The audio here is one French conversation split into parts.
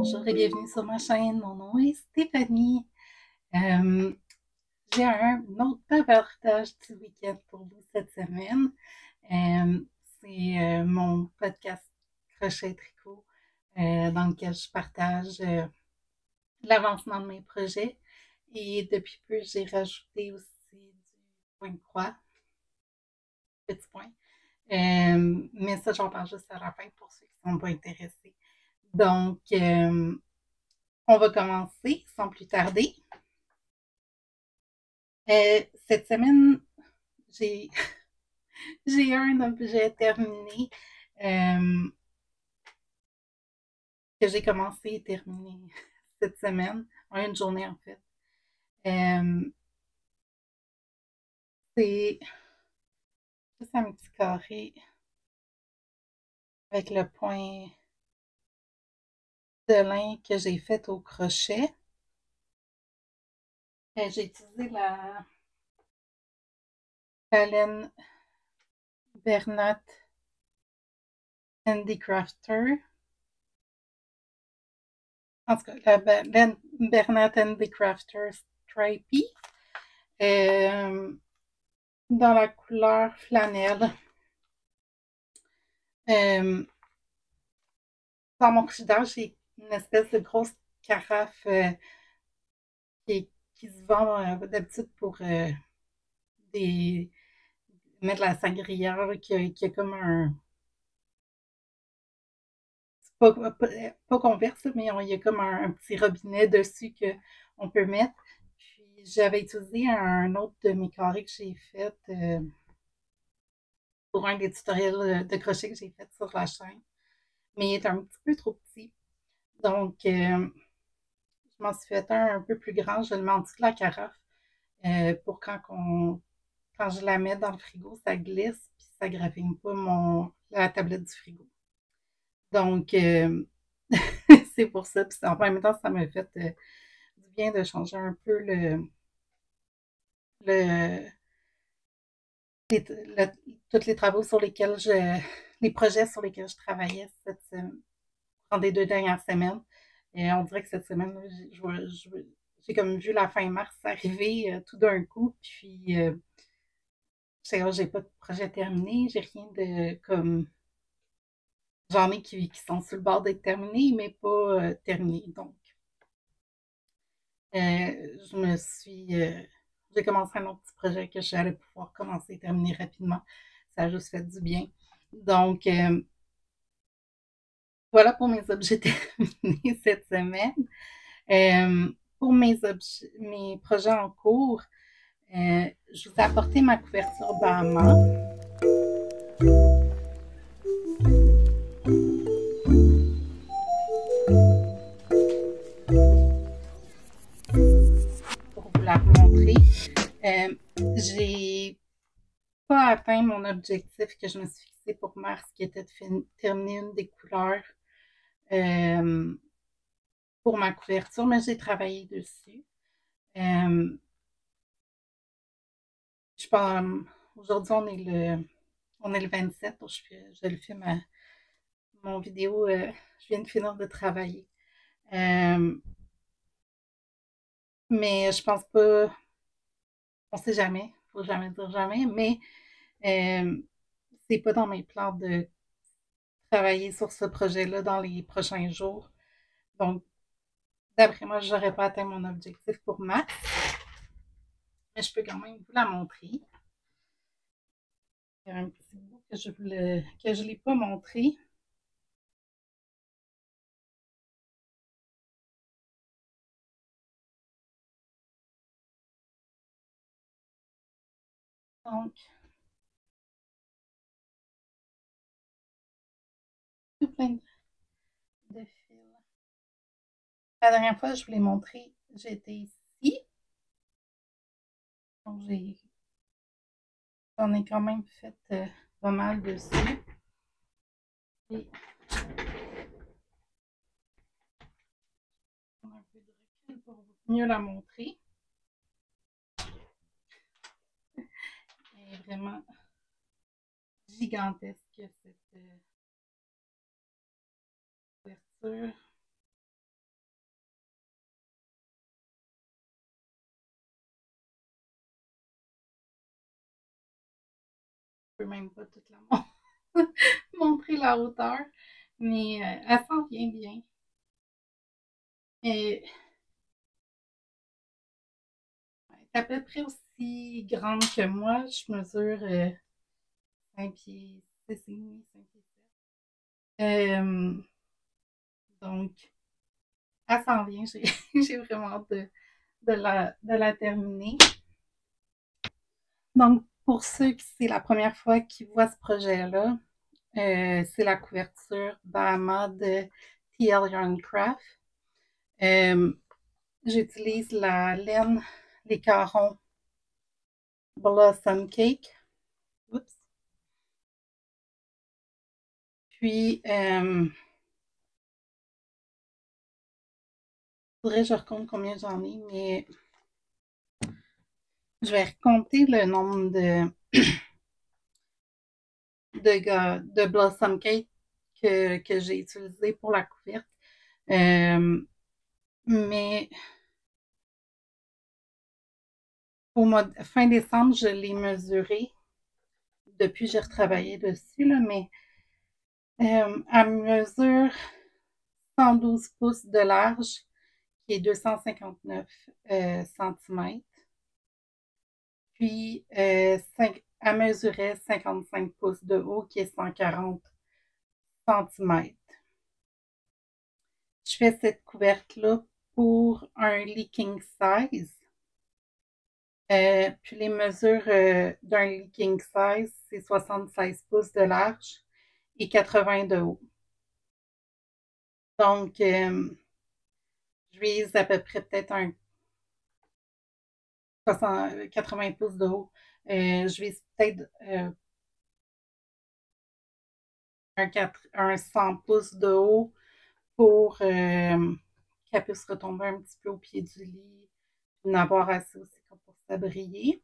Bonjour et bienvenue sur ma chaîne. Mon nom est Stéphanie. Euh, j'ai un autre bavardage du week-end pour vous cette semaine. Euh, c'est mon podcast Crochet Tricot dans lequel je partage l'avancement de mes projets. Et depuis peu, j'ai rajouté aussi du point de croix, petit point. Mais ça, j'en parle juste à la fin pour ceux qui ne sont pas intéressés. Donc, on va commencer sans plus tarder. Cette semaine, j'ai j'ai un objet terminé que j'ai commencé et terminé cette semaine, en une journée en fait. Euh, c'est juste un petit carré avec le point de lin que j'ai fait au crochet. J'ai utilisé la laine Bernat Handicrafter. En tout cas, la laine Bernat Handicrafter Stripey. Dans la couleur flanelle. Dans mon frigidaire, j'ai une espèce de grosse carafe qui se vend d'habitude pour des, mettre la sangria, qui a comme un. C'est pas converse, mais il y a comme un petit robinet dessus qu'on peut mettre. Puis j'avais utilisé un autre de mes carrés que j'ai fait pour un des tutoriels de crochet que j'ai fait sur la chaîne. Mais il est un petit peu trop petit. Donc, je m'en suis fait un peu plus grand. Je le mets en dessous de la carafe pour quand je la mets dans le frigo, ça glisse puis ça ne gravigne pas la tablette du frigo. Donc, c'est pour ça. Puis en même temps, ça m'a fait du bien de changer un peu le, tous les travaux sur lesquels les projets sur lesquels je travaillais dans les 2 dernières semaines. Et on dirait que cette semaine, j'ai comme vu la fin mars arriver tout d'un coup, puis j'ai pas de projet terminé, j'ai rien de comme. J'en ai qui sont sur le bord d'être terminés, mais pas terminés. Donc, je me suis. J'ai commencé un autre petit projet que j'allais pouvoir commencer et terminer rapidement. Ça a juste fait du bien. Donc, voilà pour mes objets terminés cette semaine. Pour mes projets en cours, je vous ai apporté ma couverture Bahama. Pour vous la remontrer. J'ai pas atteint mon objectif que je me suis fixé pour mars, qui était de terminer une des couleurs pour ma couverture, mais j'ai travaillé dessus. Je pense, aujourd'hui, on est le 27, donc je le filme mon vidéo, je viens de finir de travailler. Mais je pense pas, on sait jamais, faut jamais dire jamais, mais c'est pas dans mes plans de travailler sur ce projet-là dans les prochains jours. Donc, d'après moi, je n'aurais pas atteint mon objectif pour mars, mais je peux quand même vous la montrer. Il y a un petit bout que je ne l'ai pas montré. Donc, tout plein de fils. La dernière fois, je vous l'ai montré, j'étais ici. Donc, j'en ai quand même fait pas mal dessus. Et on a un peu de recul pour mieux la montrer. Elle est vraiment gigantesque, cette couverture. peux même pas toute la montrer la hauteur, mais elle s'en vient bien. Et elle est à peu près aussi grande que moi. Je mesure 5 pieds 6 et demi, 5 pieds 7. Donc, elle s'en vient. J'ai vraiment hâte de la terminer. Donc, pour ceux qui c'est la première fois qu'ils voient ce projet-là, c'est la couverture Bahama de T.L. Yarncraft. Euh, J'utilise la laine, les carrons Blossom Cake. Oups. Puis, faudrait que je recompte combien j'en ai, mais je vais recompter le nombre de Blossom Cake que j'ai utilisé pour la couverte. Mais au mois de fin décembre, je l'ai mesuré. Depuis, j'ai retravaillé dessus, là, mais elle mesure 112 pouces de large, qui est 259 cm. Puis, elle mesurait 55 pouces de haut, qui est 140 cm. Je fais cette couverte-là pour un leaking size. Puis les mesures d'un leaking size, c'est 76 pouces de large et 80 de haut. Donc, je vise à peu près peut-être un 80 pouces de haut. Je vise peut-être un 100 pouces de haut pour qu'elle puisse retomber un petit peu au pied du lit, en avoir assez aussi pour s'abrier.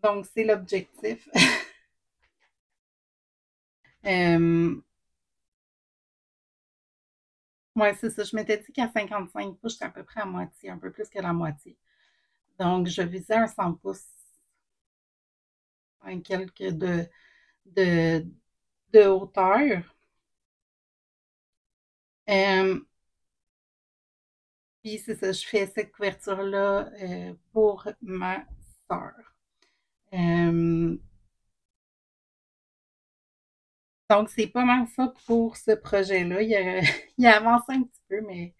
Donc, c'est l'objectif. Ouais, c'est ça. Je m'étais dit qu'à 55 pouces, j'étais à peu près à moitié, un peu plus que la moitié. Donc, je visais un 100 pouces, un quelques de, de hauteur. Euh, Puis, c'est ça, je fais cette couverture-là pour ma soeur. Euh, donc, c'est pas mal ça pour ce projet-là. Il a avancé un petit peu, mais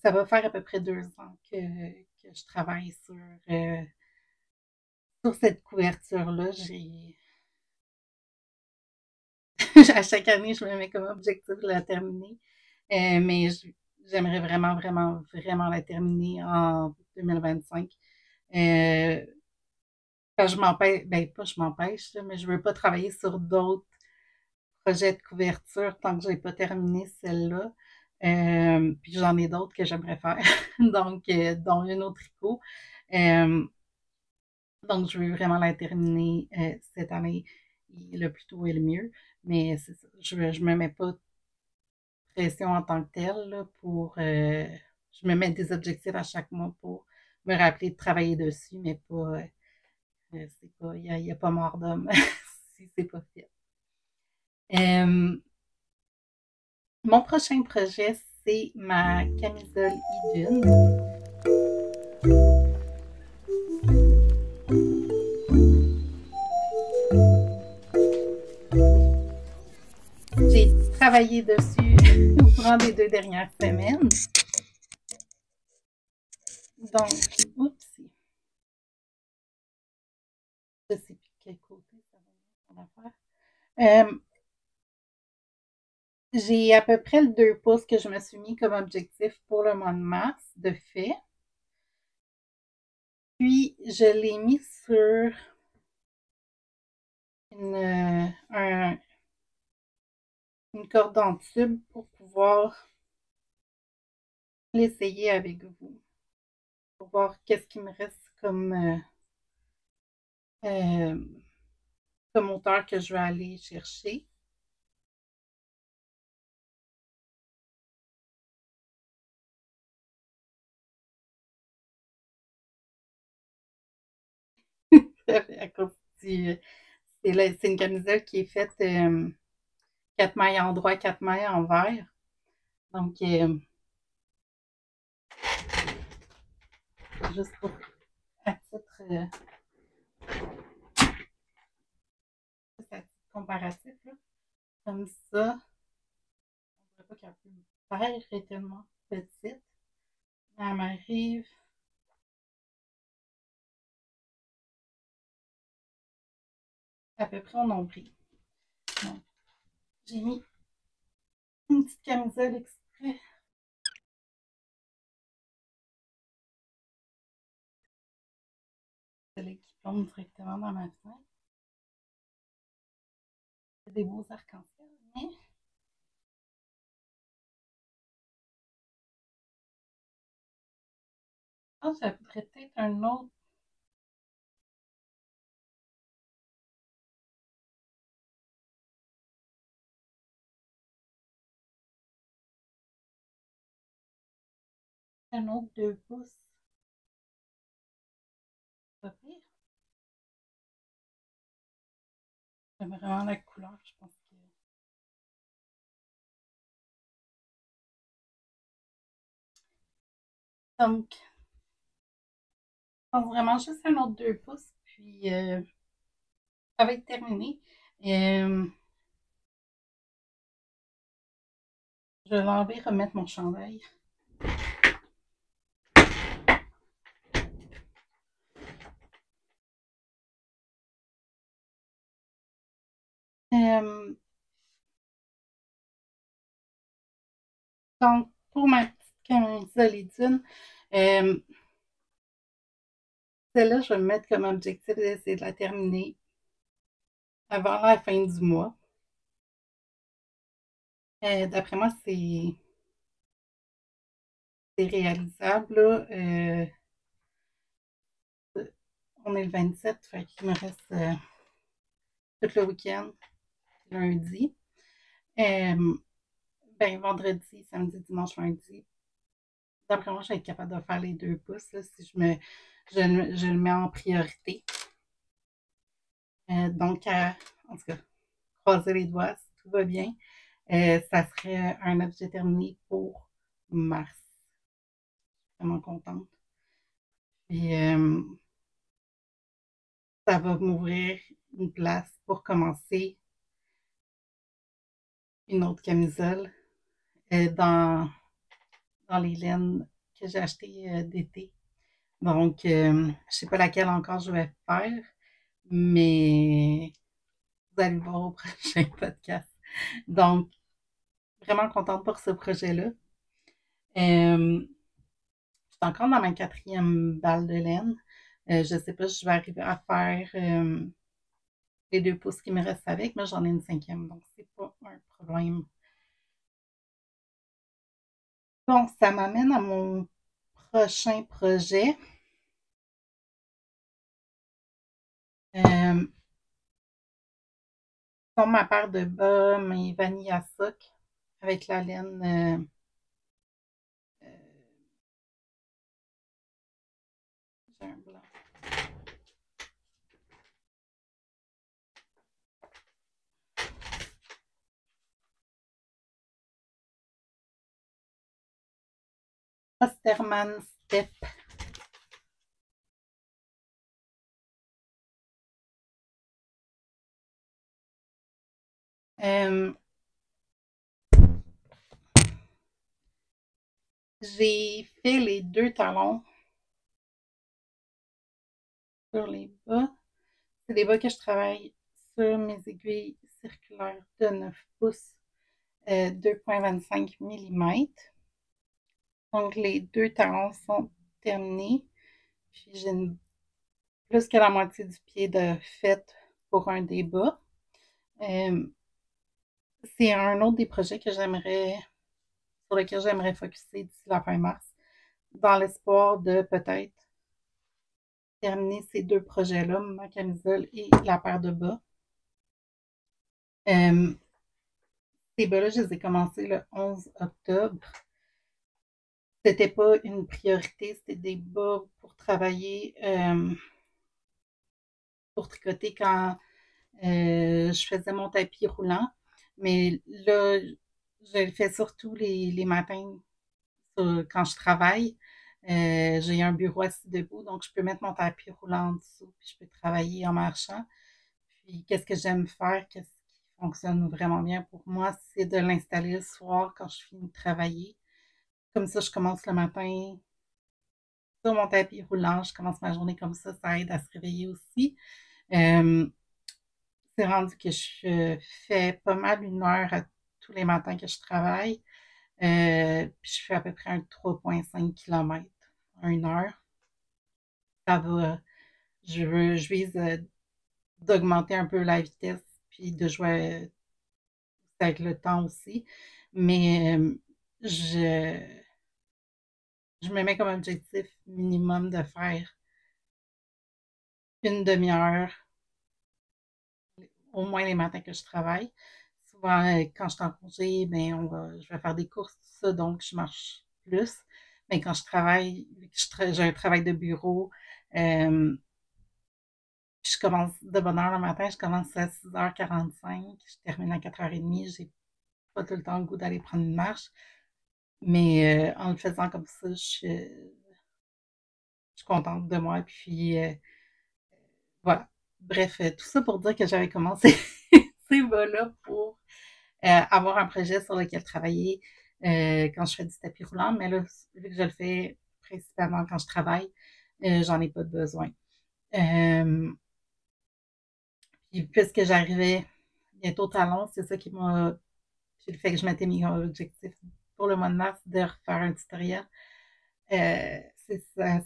ça va faire à peu près 2 ans que je travaille sur cette couverture-là. À chaque année, je me mets comme objectif de la terminer. Mais j'aimerais vraiment, vraiment, vraiment la terminer en 2025. Euh, je m'empêche, ben pas je m'empêche, mais je veux pas travailler sur d'autres projets de couverture tant que j'ai pas terminé celle-là. Puis j'en ai d'autres que j'aimerais faire, donc dont une au tricot. Euh, donc je veux vraiment la terminer cette année, le plus tôt et le mieux. Mais c'est ça, je me mets pas de pression en tant que telle là, pour je me mets des objectifs à chaque mois pour me rappeler de travailler dessus, mais pas c'est pas, y a pas mort d'homme si c'est pas fait. Euh, Mon prochain projet, c'est ma camisole Idune. J'ai travaillé dessus au courant des 2 dernières semaines. Donc, oups, je sais plus quel côté ça va faire. J'ai à peu près le 2 pouces que je me suis mis comme objectif pour le mois de mars de fait. Puis, je l'ai mis sur une corde en tube pour pouvoir l'essayer avec vous. Pour voir qu'est-ce qui me reste euh, comme hauteur que je vais aller chercher. à cause du... C'est une camisole qui est faite 4 mailles en droit, 4 mailles en vert. Donc, juste pour à titre, à titre comparatif, là. Comme ça, on ne dirait pas qu'elle peut faire, elle est tellement petite. Elle m'arrive à peu près au nombril. Donc, j'ai mis une petite camisole exprès. Celle qui tombe directement dans ma fenêtre. C'est des beaux arcs-en-ciel, mais je pense que ça pourrait peut-être un autre 2 pouces. Pas pire. J'aime vraiment la couleur, je pense que. Donc, je pense vraiment juste un autre 2 pouces, puis ça va être terminé. Euh, je vais l'enlever, remettre mon chandail. Euh, donc, pour ma petite camisole d'une, euh, celle-là, je vais me mettre comme objectif d'essayer de la terminer avant la fin du mois. D'après moi, c'est réalisable, là. On est le 27, fait qu'il me reste tout le week-end, lundi. Euh, ben, vendredi, samedi, dimanche, lundi. D'après moi, je vais être capable de faire les 2 pouces là, si je le mets en priorité. Donc, en tout cas, croiser les doigts, si tout va bien, ça serait un objet terminé pour mars. Je suis vraiment contente. Puis, ça va m'ouvrir une place pour commencer une autre camisole dans les laines que j'ai achetées d'été. Donc, je ne sais pas laquelle encore je vais faire, mais vous allez le voir au prochain podcast. Donc, vraiment contente pour ce projet-là. Je suis encore dans ma 4e balle de laine. Je ne sais pas si je vais arriver à faire les 2 pouces qui me restent avec, mais j'en ai une 5e, donc c'est pas un problème. Bon, ça m'amène à mon prochain projet. Euh, Sur ma paire de bas, mes vanilles à soc avec la laine euh, j'ai un blanc. Osterman Step. Euh, j'ai fait les 2 talons sur les bas. C'est des bas que je travaille sur mes aiguilles circulaires de 9 pouces, 2,25 mm. Donc, les 2 talons sont terminés. Puis, j'ai plus que la moitié du pied de fait pour un des bas. Euh, c'est un autre des projets sur lequel j'aimerais focuser d'ici la fin mars, dans l'espoir de peut-être terminer ces 2 projets-là, ma camisole et la paire de bas. Ces bas-là, je les ai commencés le 11 octobre. C'était pas une priorité, c'était des bas pour travailler pour tricoter quand je faisais mon tapis roulant. Mais là, je le fais surtout les matins quand je travaille. J'ai un bureau assis debout, donc je peux mettre mon tapis roulant en dessous, puis je peux travailler en marchant. Puis qu'est-ce que j'aime faire, qu'est-ce qui fonctionne vraiment bien pour moi, c'est de l'installer le soir quand je finis de travailler. Comme ça, je commence le matin sur mon tapis roulant, je commence ma journée comme ça aide à se réveiller aussi. Euh, c'est rendu que je fais pas mal 1 heure tous les matins que je travaille. Puis je fais à peu près un 3,5 km en 1 heure. Ça va. Je vise d'augmenter un peu la vitesse, puis de jouer avec le temps aussi. Mais je me mets comme objectif minimum de faire 1 demi-heure, au moins les matins que je travaille. Souvent, quand je suis en congé, ben, je vais faire des courses, tout ça, donc je marche plus. Mais quand je travaille, vu que j'ai un travail de bureau, euh, je commence de bonne heure le matin, je commence à 6h45, je termine à 4h30, j'ai pas tout le temps le goût d'aller prendre une marche. Mais en le faisant comme ça, je suis contente de moi. Puis voilà. Bref, tout ça pour dire que j'avais commencé ces bas-là pour avoir un projet sur lequel travailler quand je fais du tapis roulant. Mais là, vu que je le fais principalement quand je travaille, j'en ai pas de besoin. Euh, Puis puisque j'arrivais bientôt au talon, c'est ça qui m'a. Puis le fait que je m'étais mis comme objectif pour le mois de mars de refaire un tutoriel.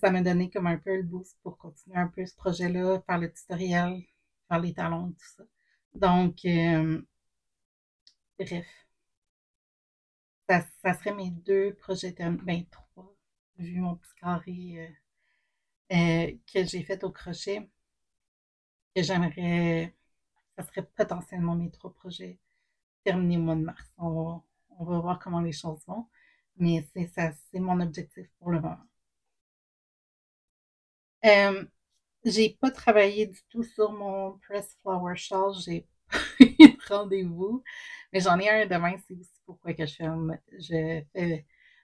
Ça m'a donné comme un peu le boost pour continuer un peu ce projet-là, faire le tutoriel, faire les talons, tout ça. Donc, bref, ça serait mes 2 projets terminés, ben 3, vu mon petit carré que j'ai fait au crochet, que j'aimerais, ça serait potentiellement mes 3 projets terminés au mois de mars. On va voir comment les choses vont, mais c'est ça, c'est mon objectif pour le moment. Euh, J'ai pas travaillé du tout sur mon Press Flower Shawl. J'ai pas eu de rendez-vous. Mais j'en ai un demain. C'est aussi pourquoi que je fais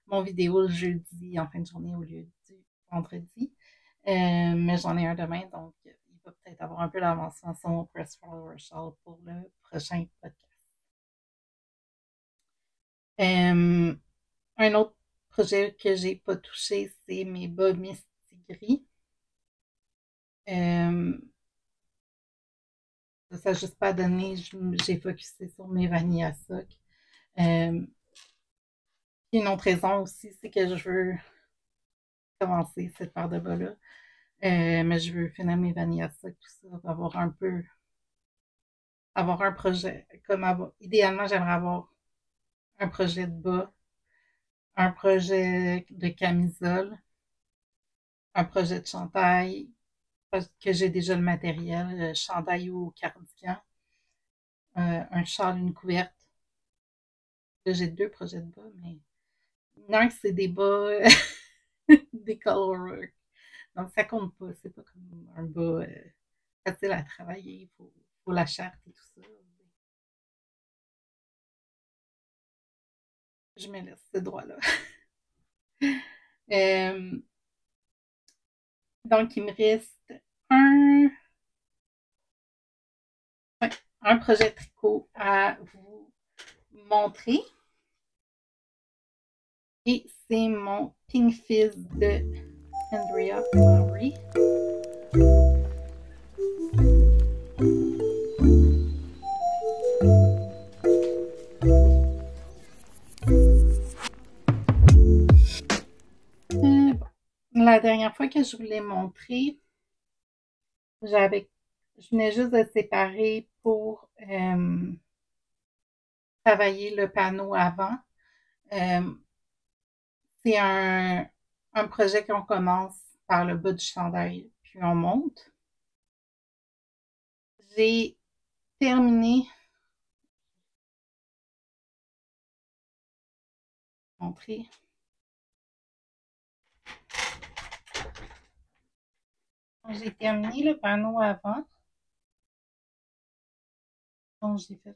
mon vidéo le jeudi en fin de journée au lieu du vendredi. Mais j'en ai un demain, donc il va peut-être avoir un peu d'avancement sur mon Press Flower Shawl pour le prochain podcast. Euh, un autre projet que j'ai pas touché, c'est mes bas Misty gris. Euh, Ça n'a juste pas donné. J'ai focusé sur mes vanilles soc. Euh, Une autre raison aussi, c'est que je veux commencer cette paire de bas-là. Mais je veux finir mes vanilles soc, tout ça, avoir un projet. Idéalement, j'aimerais avoir un projet de bas, un projet de camisole, un projet de chandail, parce que j'ai déjà le matériel, chandail ou cardigan, un châle, une couverte. Là, j'ai 2 projets de bas, mais l'un, c'est des bas, des colorwork. Donc, ça compte pas. C'est pas comme un bas facile à travailler. Faut la charte et tout ça. Je me laisse ce droit-là. Euh, donc, il me reste un, ouais, un projet tricot à vous montrer. Et c'est mon Pink Fizz de Andrea Mowry. Bon. La dernière fois que je vous l'ai montré, j'avais, je venais juste de séparer pour travailler le panneau avant. Euh, c'est un projet qu'on commence par le bas du chandail, puis on monte. J'ai terminé, montrer. J'ai terminé le panneau avant. Donc, j'ai fait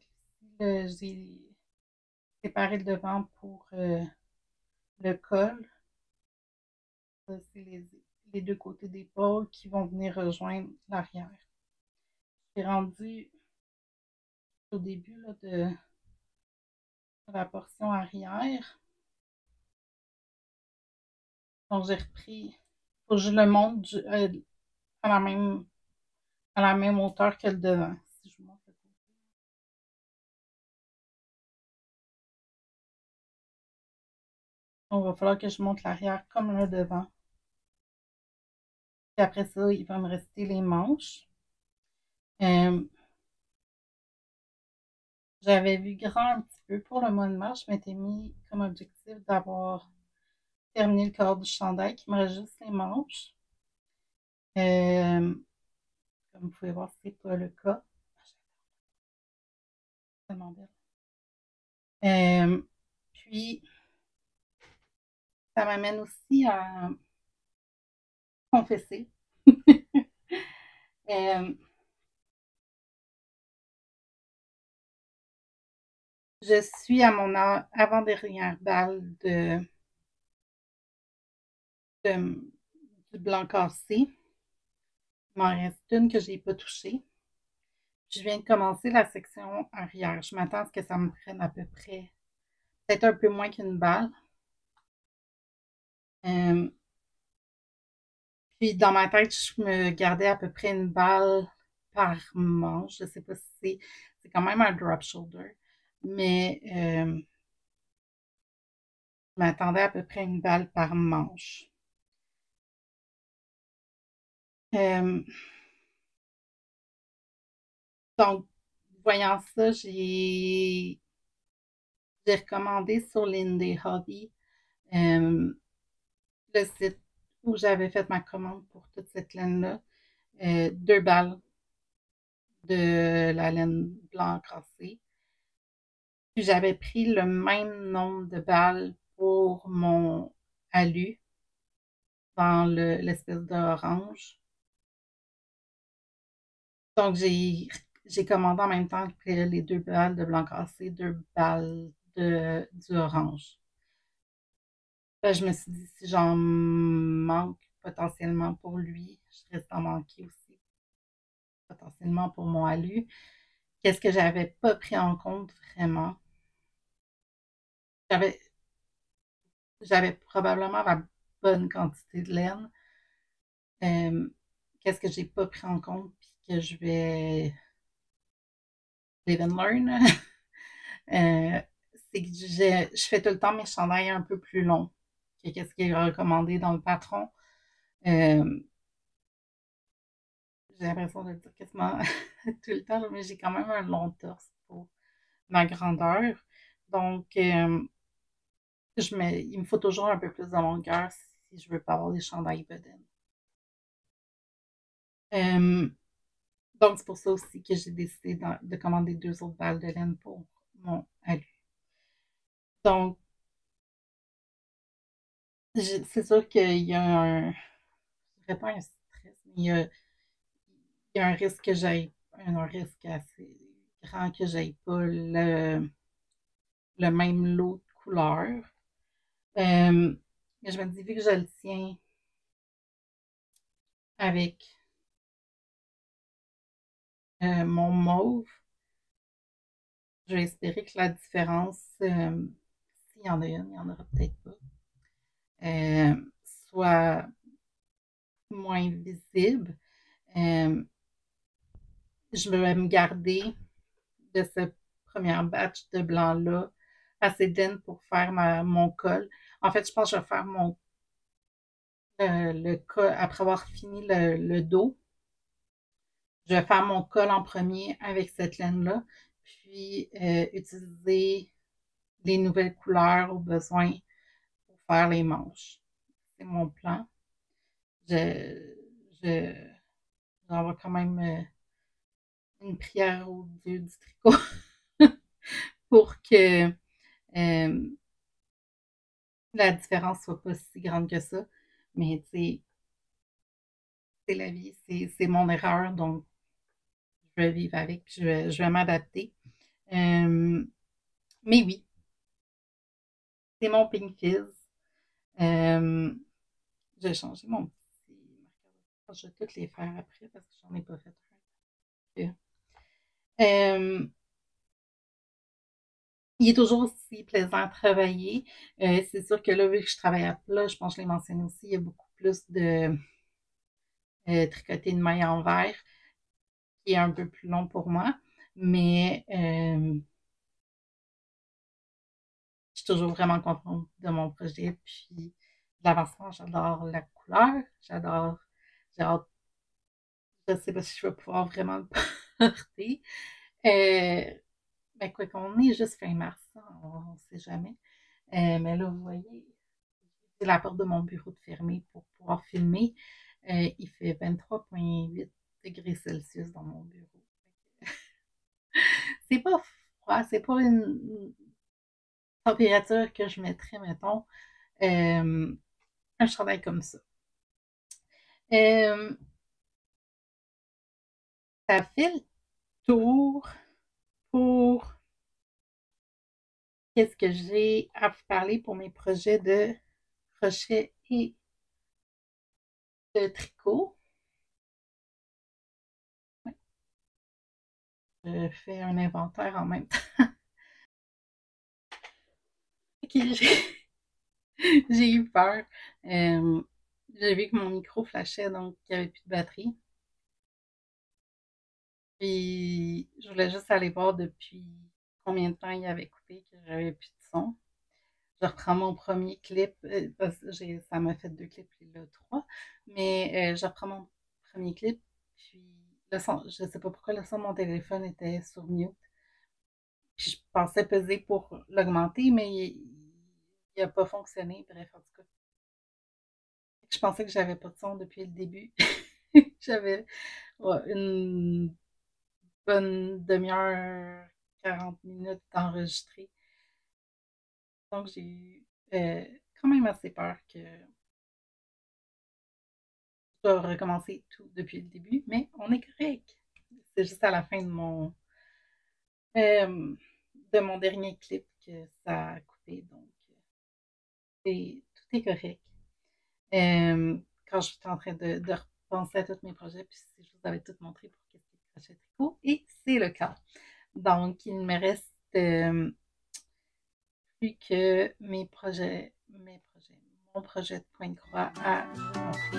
j'ai séparé le devant pour le col. Ça, c'est les deux côtés d'épaule qui vont venir rejoindre l'arrière. J'ai rendu au début là, de la portion arrière. Donc, j'ai repris. Faut que je le monte à à la même hauteur que le devant. Si je monte le côté. Donc, il va falloir que je monte l'arrière comme le devant. Puis après ça, il va me rester les manches. Euh, J'avais vu grand un petit peu pour le mois de mars. Je m'étais mis comme objectif d'avoir terminé le corps du chandail, qui me reste juste les manches. Euh, Comme vous pouvez voir, c'est pas le cas. C'est tellement belle. Puis, ça m'amène aussi à confesser. Euh, je suis à mon avant-dernière balle de- du blanc cassé. Il m'en reste une que je n'ai pas touchée. Je viens de commencer la section arrière. Je m'attends à ce que ça me prenne à peu près, peut-être un peu moins qu'une balle. Euh, Puis dans ma tête, je me gardais à peu près une balle par manche. Je ne sais pas si c'est quand même un drop shoulder, mais je m'attendais à peu près une balle par manche. Euh, donc, voyant ça, j'ai recommandé sur l'Indie Hobby, euh, le site où j'avais fait ma commande pour toute cette laine-là, 2 balles de la laine blanc crassée. Puis j'avais pris le même nombre de balles pour mon alu dans l'espèce d'orange. Donc j'ai commandé en même temps que les 2 balles de blanc cassé, 2 balles du orange. Ben, je me suis dit, si j'en manque potentiellement pour lui, je risque d'en manquer aussi potentiellement pour mon alu. Qu'est-ce que j'avais pas pris en compte vraiment? J'avais, j'avais probablement la bonne quantité de laine. Euh, Qu'est-ce que j'ai pas pris en compte puis que je vais live and learn? Euh, c'est que je fais tout le temps mes chandails un peu plus longs que ce qui est recommandé dans le patron. Euh, j'ai l'impression de le dire quasiment tout le temps, là, mais j'ai quand même un long torse pour ma grandeur. Donc, il me faut toujours un peu plus de longueur si je veux pas avoir des chandails bedaines. Euh, donc, c'est pour ça aussi que j'ai décidé de commander 2 autres balles de laine pour mon alu. Donc, c'est sûr qu'il y a je dirais pas un stress, mais il y a un risque que j'aille, un risque assez grand que j'aille pas le même lot de couleurs. Mais je me dis, vu que je le tiens avec mon mauve, je vais espérer que la différence, s'il y en a une, il n'y en aura peut-être pas, euh, soit moins visible. Euh, je vais me garder de ce premier batch de blanc-là assez laine pour faire mon col. En fait, je pense que je vais faire le col après avoir fini le dos. Je vais faire mon col en premier avec cette laine-là, puis utiliser les nouvelles couleurs au besoin pour faire les manches. C'est mon plan. Je, je, J'envoie quand même une prière au Dieu du tricot pour que la différence soit pas si grande que ça. Mais tu sais, c'est la vie, c'est mon erreur, donc je vais vivre avec, puis je vais m'adapter. Mais oui, c'est mon Pink Fizz. J'ai changé mon petit marqueur. Je vais toutes les faire après parce que j'en ai pas fait un. Il est toujours aussi plaisant à travailler. C'est sûr que là, vu que je travaille à plat, je pense que je l'ai mentionné aussi, il y a beaucoup plus de tricoter de mailles en verre, qui est un peu plus long pour moi. Mais je suis toujours vraiment contente de mon projet. Puis l'avancement, j'adore la couleur. J'ai hâte, je sais pas si je vais pouvoir vraiment le porter. Euh, ben quoi qu'on est juste fin mars, hein, on ne sait jamais. Mais là, vous voyez, c'est la porte de mon bureau de fermée pour pouvoir filmer. Il fait 23,8 degrés Celsius dans mon bureau. C'est pas froid, c'est pas une température que je mettrais, mettons, un chandail comme ça. Euh, Ça fait le tour pour qu'est-ce que j'ai à vous parler pour mes projets de crochet et de tricot. Ouais, je fais un inventaire en même temps. Ok, j'ai eu peur. Euh, j'ai vu que mon micro flashait, donc il n'y avait plus de batterie. Puis je voulais juste aller voir depuis combien de temps il avait coupé que j'avais plus de son. Je reprends mon premier clip, parce que ça m'a fait deux clips, puis là, trois. Mais je reprends mon premier clip, puis le son, je sais pas pourquoi le son de mon téléphone était sur mute. Puis je pensais peser pour l'augmenter, mais il a pas fonctionné. Bref, en tout cas, je pensais que j'avais pas de son depuis le début. J'avais ouais, une bonne demi-heure, 40 minutes d'enregistré. Donc j'ai eu quand même assez peur que je dois recommencer tout depuis le début, mais on est correct. C'est juste à la fin de mon dernier clip que ça a coupé, donc tout est correct. Quand je suis en train de repenser à tous mes projets, puis si je vous avais tout montré pour qu'est-ce qui est crochet tricot, et c'est le cas. Donc, il me reste plus que mon projet de point de croix à vous montrer.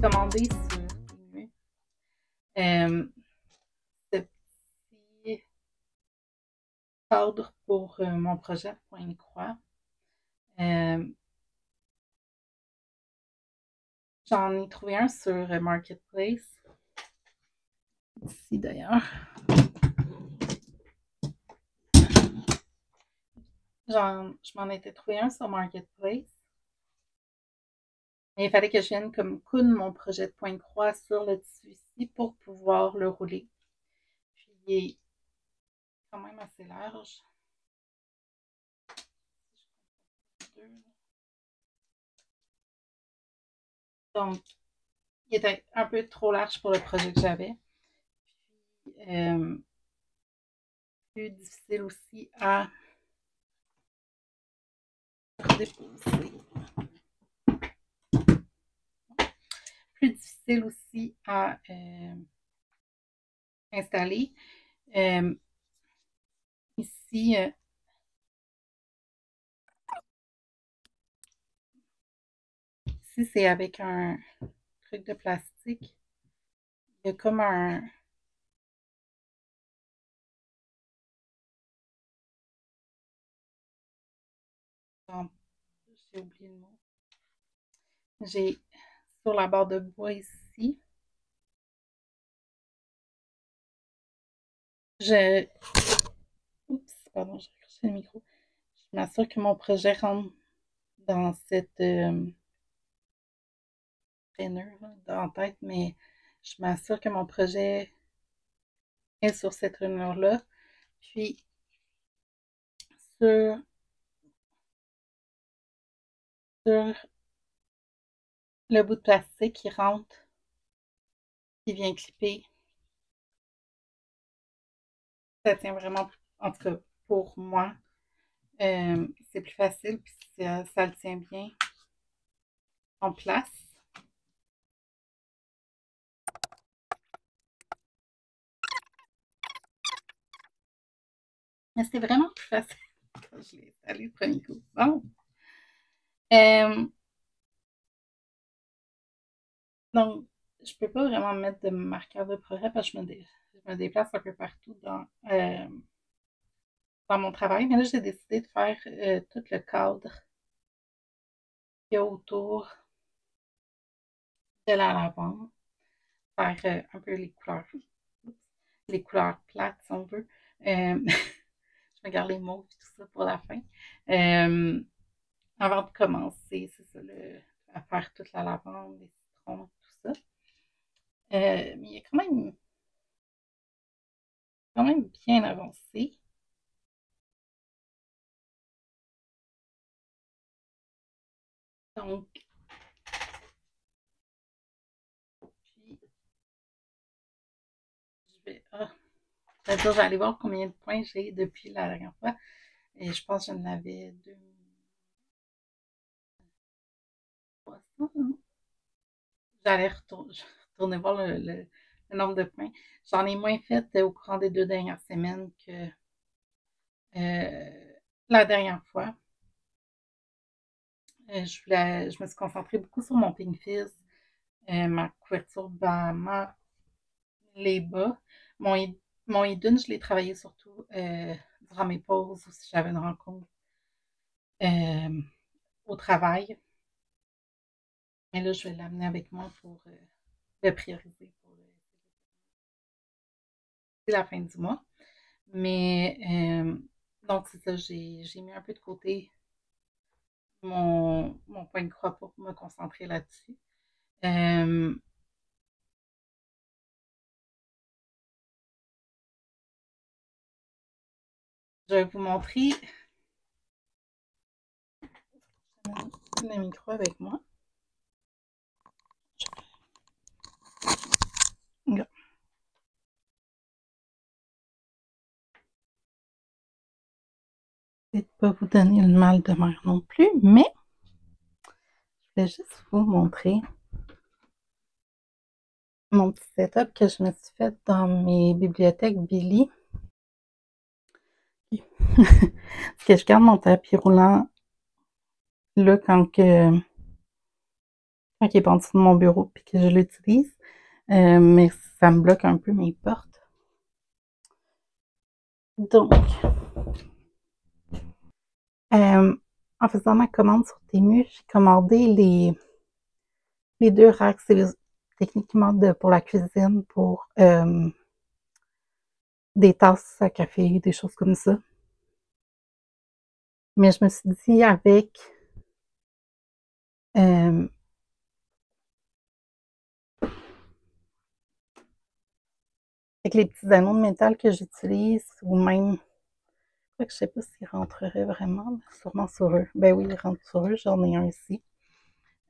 Commandé sur Temu. Ce petit cadre pour mon projet de point de croix. J'en ai trouvé un sur Marketplace. Ici d'ailleurs. Je m'en étais trouvé un sur Marketplace. Mais il fallait que je vienne comme coudre mon projet de point de croix sur le tissu ici pour pouvoir le rouler. Puis il est quand même assez large. Donc, il était un peu trop large pour le projet que j'avais. Plus difficile aussi à déposer. Plus difficile aussi à installer. Ici, ici c'est avec un truc de plastique. Il y a comme un... J'ai oublié le mot. J'ai sur la barre de bois ici. Je... Oups, pardon, j'ai accroché le micro. Je m'assure que mon projet rentre dans cette rainure en tête, mais je m'assure que mon projet est sur cette rainure-là. Puis, sur, sur le bout de plastique qui rentre, qui vient clipper. Ça tient vraiment, en tout cas pour moi, c'est plus facile, puis ça le tient bien en place. Mais c'est vraiment plus facile quand je l'ai installé le premier coup. Bon. Donc, je peux pas vraiment mettre de marqueur de progrès parce que je me déplace un peu partout dans mon travail. Mais là, j'ai décidé de faire tout le cadre qu'il y a autour de la lavande. Faire un peu les couleurs plates, si on veut. Je me garde les mots et tout ça pour la fin. Euh, Avant de commencer, c'est ça, à faire toute la lavande, les citrons, tout ça. Mais il est quand même bien avancé. Donc, puis, je vais aller voir combien de points j'ai depuis la dernière fois. Et je pense que j'en avais 2300. J'allais retourner voir le nombre de points. J'en ai moins fait au courant des 2 dernières semaines que la dernière fois. Je me suis concentrée beaucoup sur mon pink fizz, ma couverture Bahama, les bas. Mon, mon Idun, je l'ai travaillé surtout durant mes pauses ou si j'avais une rencontre euh, au travail. Mais là, je vais l'amener avec moi pour le prioriser pour la fin du mois. Mais donc, c'est ça, j'ai mis un peu de côté mon point de croix pour me concentrer là-dessus. Euh, je vais vous montrer le micro avec moi. Je vais pas vous donner le mal de mer non plus, mais je vais juste vous montrer mon petit setup que je me suis fait dans mes bibliothèques Billy. Parce que je garde mon tapis roulant là quand il est en dessous de mon bureau puis que je l'utilise. Mais ça me bloque un peu mes portes. Donc, en faisant ma commande sur Temu, j'ai commandé les 2 racks. C'est techniquement pour la cuisine, pour des tasses à café, des choses comme ça. Mais je me suis dit euh, avec les petits anneaux de métal que j'utilise, ou même, je sais pas s'ils rentreraient vraiment, mais sûrement sur eux. Ben oui, ils rentrent sur eux, j'en ai un ici.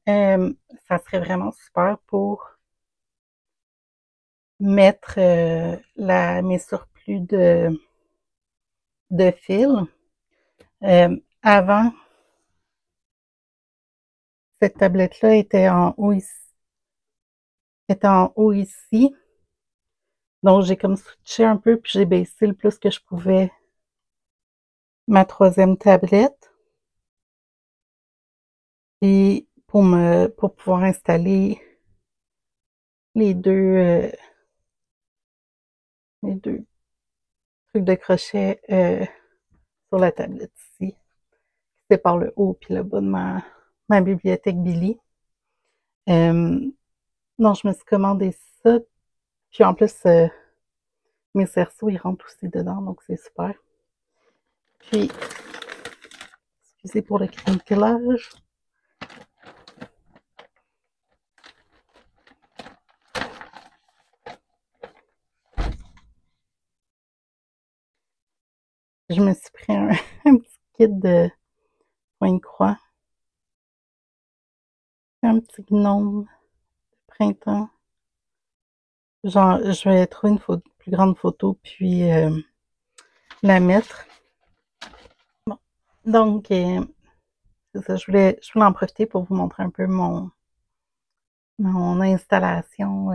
Ça serait vraiment super pour mettre mes surplus de fil. Avant, cette tablette-là était en haut ici. Donc, j'ai comme switché un peu, puis j'ai baissé le plus que je pouvais ma 3e tablette. Et pour pouvoir installer les deux trucs de crochet sur la tablette ici. C'est par le haut puis le bas de ma bibliothèque Billy. Donc, je me suis commandé ça. Puis en plus, mes cerceaux, ils rentrent aussi dedans, donc c'est super. Puis, excusez pour le crinquelage. Je me suis pris un petit liquide de Pointe Croix. Un petit gnome de printemps. Genre, je vais trouver une plus grande photo puis la mettre. Bon. Donc, c'est ça, je voulais en profiter pour vous montrer un peu mon installation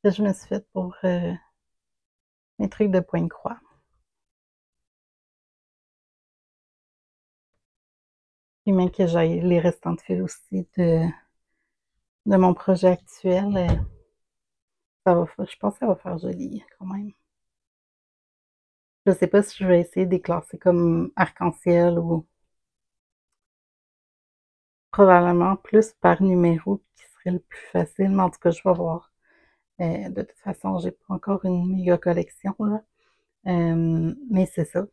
que je me suis faite pour mes trucs de Pointe-Croix. Puis même que j'ai les restants de fil aussi de mon projet actuel. Je pense que ça va faire joli quand même. Je sais pas si je vais essayer de les classer comme arc-en-ciel ou probablement plus par numéro qui serait le plus facile, mais en tout cas, je vais voir. De toute façon, j'ai pas encore une méga collection, là. Mais c'est ça.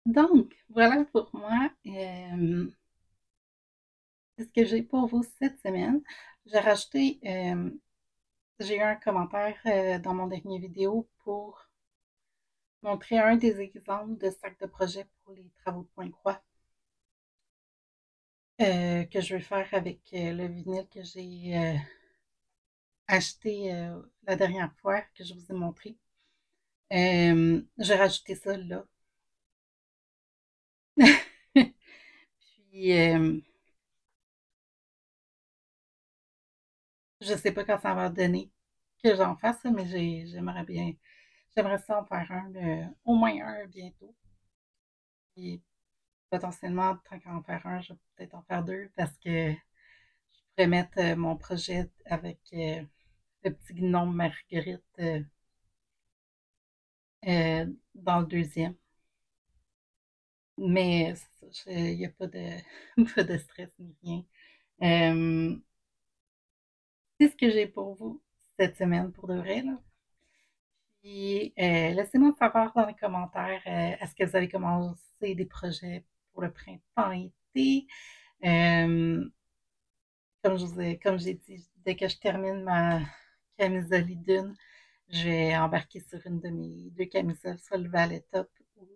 Donc, voilà pour moi. C'est ce que j'ai pour vous cette semaine. J'ai rajouté, j'ai eu un commentaire dans mon dernier vidéo pour montrer un des exemples de sacs de projet pour les travaux de Pointe-Croix que je vais faire avec le vinyle que j'ai acheté la dernière fois que je vous ai montré. J'ai rajouté ça là. Puis, je sais pas quand ça va donner que j'en fasse, mais j'aimerais ça en faire au moins un bientôt. Puis, potentiellement, tant qu'à en faire un, je vais peut-être en faire deux parce que je pourrais mettre mon projet avec le petit gnome Marguerite dans le deuxième. Mais il n'y a pas de, pas de stress ni rien. C'est ce que j'ai pour vous cette semaine pour de vrai, là. Puis, laissez-moi savoir dans les commentaires, est-ce que vous avez commencé des projets pour le printemps-été? Euh, comme j'ai dit, dès que je termine ma camisole d'une, je vais embarquer sur une de mes deux camisoles, soit le Valet Top ou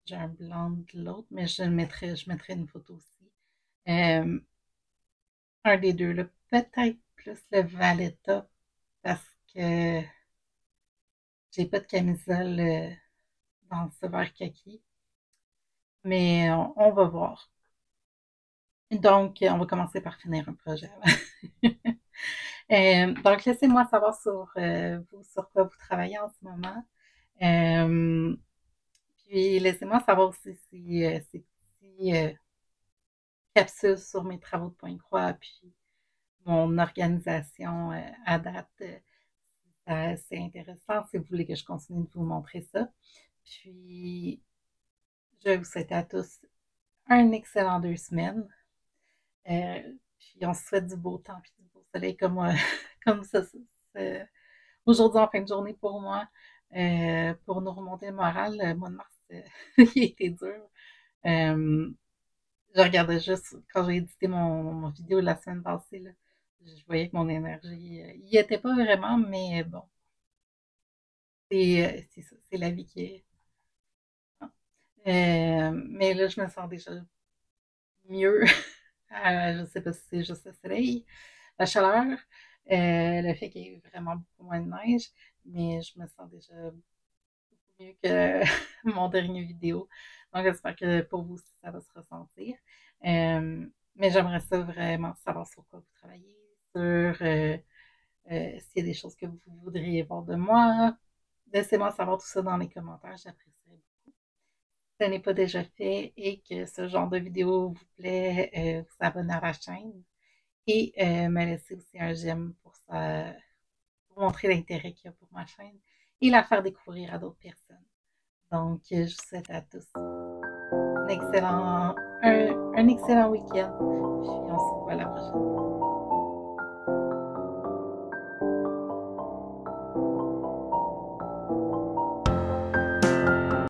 j'ai un blanc de l'autre, mais je mettrai une photo aussi. Euh, un des deux, là, peut-être plus le Valet Top parce que j'ai pas de camisole dans ce vert kaki, mais on va voir. Donc, on va commencer par finir un projet. Donc, laissez-moi savoir sur vous, sur quoi vous travaillez en ce moment. Euh, Puis, laissez-moi savoir aussi si ces petits capsules sur mes travaux de Pointe-Croix, puis mon organisation à date, c'est intéressant si vous voulez que je continue de vous montrer ça. Puis, je vais vous souhaiter à tous un excellent 2 semaines. Puis on se souhaite du beau temps puis du beau soleil comme aujourd'hui en fin de journée pour moi. Pour nous remonter le moral, le mois de mars, il a été dur. Euh, je regardais juste quand j'ai édité mon vidéo la semaine passée, là, je voyais que mon énergie, il n'y était pas vraiment, mais bon, c'est ça, c'est la vie qui est. Mais là, je me sens déjà mieux. Je ne sais pas si c'est juste le soleil, la chaleur, le fait qu'il y ait vraiment beaucoup moins de neige, mais je me sens déjà beaucoup mieux que mon dernier vidéo. Donc, j'espère que pour vous, ça va se ressentir. Mais j'aimerais ça vraiment savoir sur quoi vous travaillez, sur s'il y a des choses que vous voudriez voir de moi. Laissez-moi savoir tout ça dans les commentaires, j'apprécierais beaucoup. Si ce n'est pas déjà fait et que ce genre de vidéo vous plaît, vous abonnez à la chaîne et me laisser aussi un j'aime pour montrer l'intérêt qu'il y a pour ma chaîne et la faire découvrir à d'autres personnes. Donc, je vous souhaite à tous un excellent week-end. Puis on se voit la prochaine fois.